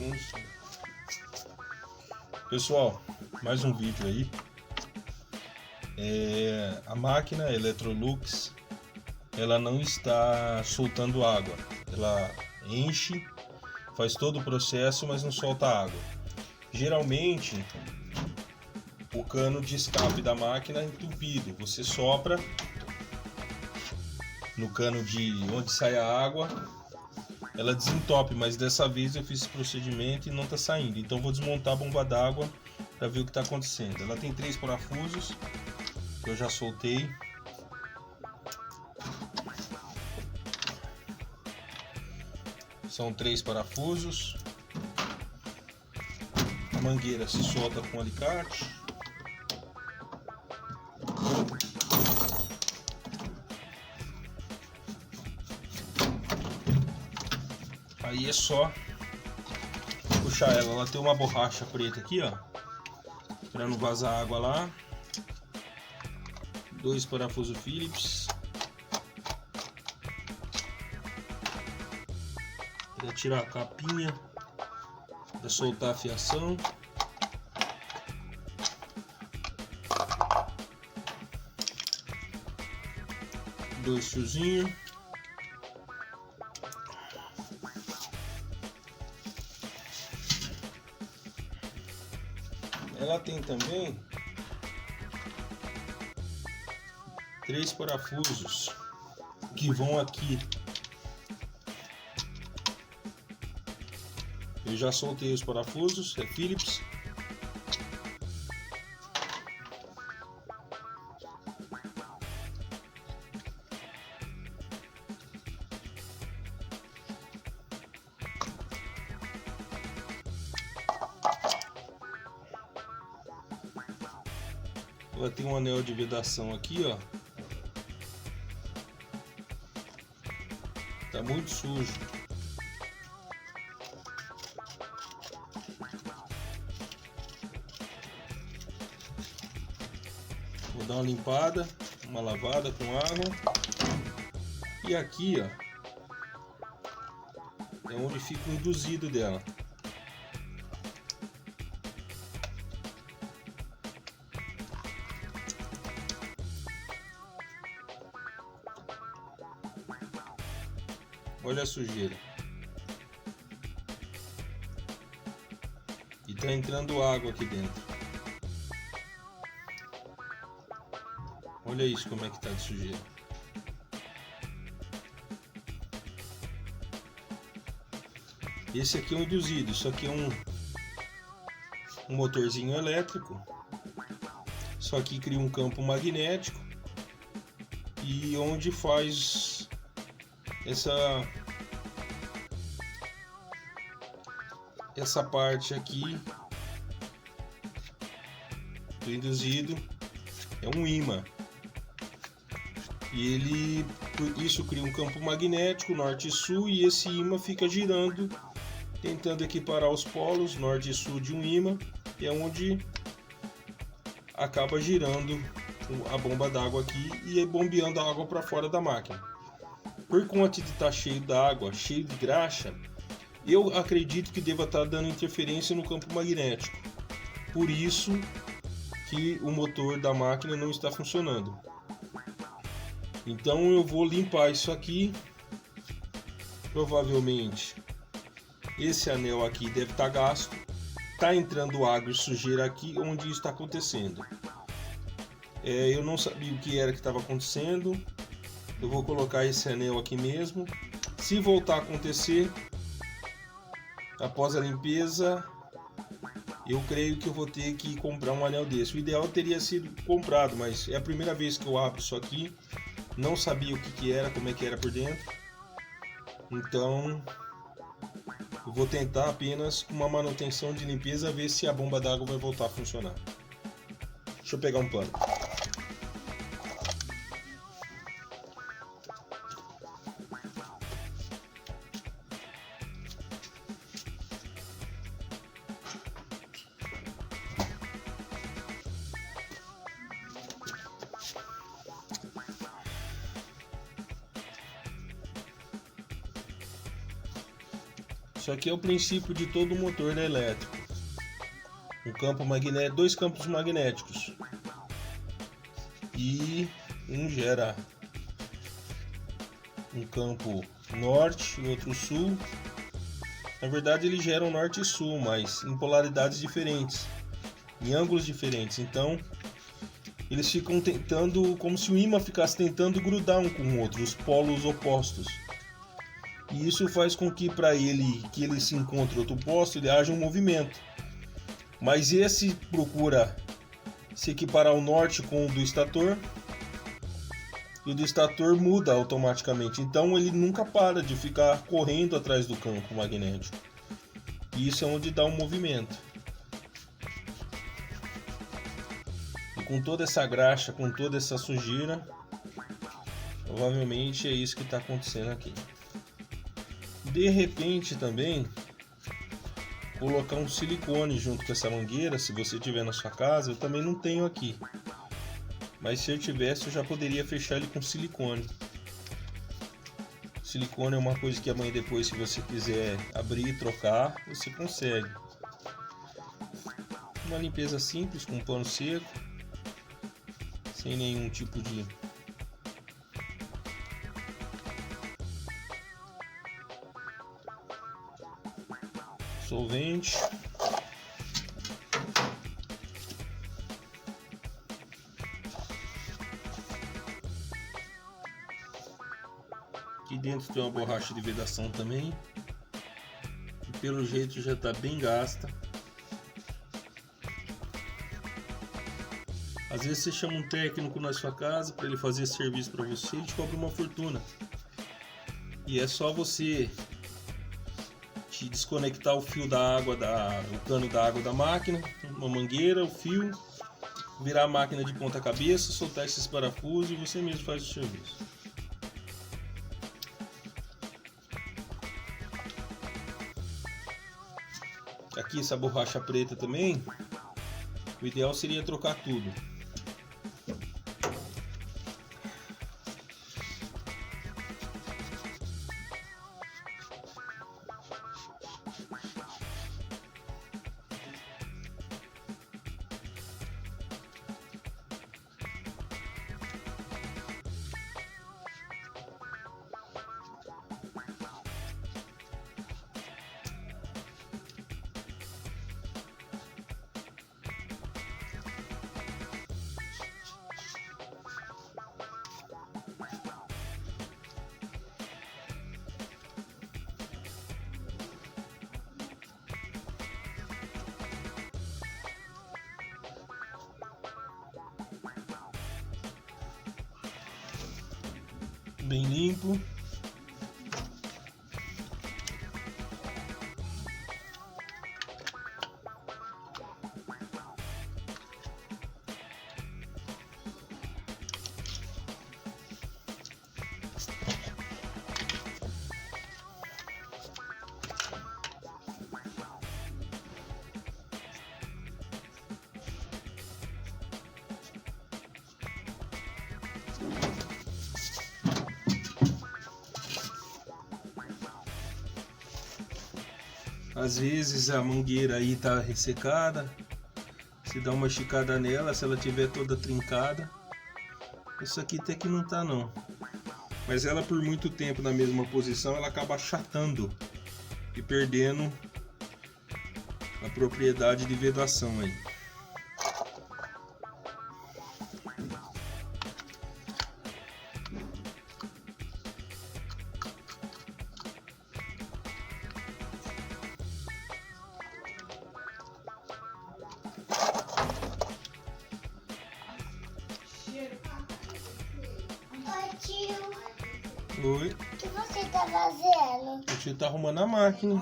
segundos. Pessoal, mais um vídeo aí. A máquina Electrolux, ela não está soltando água. Ela enche, faz todo o processo, mas não solta água. Geralmente, o cano de escape da máquina é entupido. Você sopra no cano de onde sai a água, ela desentope, mas dessa vez eu fiz esse procedimento e não está saindo. Então vou desmontar a bomba d'água para ver o que está acontecendo. Ela tem 3 parafusos que eu já soltei. São 3 parafusos. A mangueira se solta com alicate. Aí é só puxar ela. Ela tem uma borracha preta aqui, ó, para não vazar água lá. 2 parafusos Phillips. Para tirar a capinha, para soltar a fiação. Dois fiozinhos. Ela tem também 3 parafusos que vão aqui. Eu já soltei os parafusos, é Phillips. Ela tem um anel de vedação aqui, ó. Tá muito sujo. Vou dar uma limpada, uma lavada com água. E aqui, ó, é onde fica o induzido dela. Olha a sujeira. E tá entrando água aqui dentro. Olha isso, como é que tá de sujeira. Esse aqui é um induzido. Isso aqui é um motorzinho elétrico. Só que cria um campo magnético. E onde faz essa parte aqui do induzido é um ímã. E isso cria um campo magnético norte e sul, e esse ímã fica girando, tentando equiparar os polos norte e sul de um ímã, e é onde acaba girando a bomba d'água aqui e bombeando a água para fora da máquina. Por conta de estar cheio d'água, cheio de graxa, eu acredito que deva estar dando interferência no campo magnético. Por isso que o motor da máquina não está funcionando. Então eu vou limpar isso aqui. Provavelmente esse anel aqui deve estar gasto. Está entrando água e sujeira aqui onde isso está acontecendo. Eu não sabia o que era que estava acontecendo. Eu vou colocar esse anel aqui mesmo. Se voltar a acontecer após a limpeza, eu creio que eu vou ter que comprar um anel desse. O ideal teria sido comprado, mas é a primeira vez que eu abro isso aqui. Não sabia o que era, como é que era por dentro. Então eu vou tentar apenas com uma manutenção de limpeza ver se a bomba d'água vai voltar a funcionar. Deixa eu pegar um pano. Isso aqui é o princípio de todo o motor da elétrico. Um campo magnético, dois campos magnéticos. E um gera um campo norte e outro sul. Na verdade, eles geram norte e sul, mas em polaridades diferentes, em ângulos diferentes. Então, eles ficam tentando, como se o ímã ficasse tentando grudar um com o outro, os polos opostos. E isso faz com que para ele, que ele se encontre outro posto, ele haja um movimento. Mas esse procura se equiparar ao norte com o do estator, e o do estator muda automaticamente. Então ele nunca para de ficar correndo atrás do campo magnético. E isso é onde dá um movimento. E com toda essa graxa, com toda essa sujeira, provavelmente é isso que está acontecendo aqui. De repente também colocar um silicone junto com essa mangueira, se você tiver na sua casa. Eu também não tenho aqui, mas se eu tivesse eu já poderia fechar ele com silicone. Silicone é uma coisa que amanhã depois, se você quiser abrir e trocar, você consegue. Uma limpeza simples com um pano seco, sem nenhum tipo de solvente. Aqui dentro tem uma borracha de vedação também, que pelo jeito já está bem gasta. Às vezes você chama um técnico na sua casa para ele fazer esse serviço para você, ele te cobra uma fortuna. E é só você te desconectar o fio da água, o cano da água da máquina, uma mangueira, o fio, virar a máquina de ponta cabeça, soltar esses parafusos e você mesmo faz o serviço. Aqui essa borracha preta também, o ideal seria trocar tudo. Bem limpo. Às vezes a mangueira aí tá ressecada, se dá uma esticada nela, se ela tiver toda trincada. Isso aqui até que não tá não, mas ela por muito tempo na mesma posição, ela acaba achatando e perdendo a propriedade de vedação aí. Oi. O que você tá fazendo? A gente tá arrumando a máquina.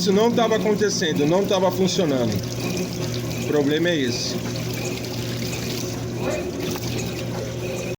isso não estava acontecendo, não estava funcionando. O problema é esse.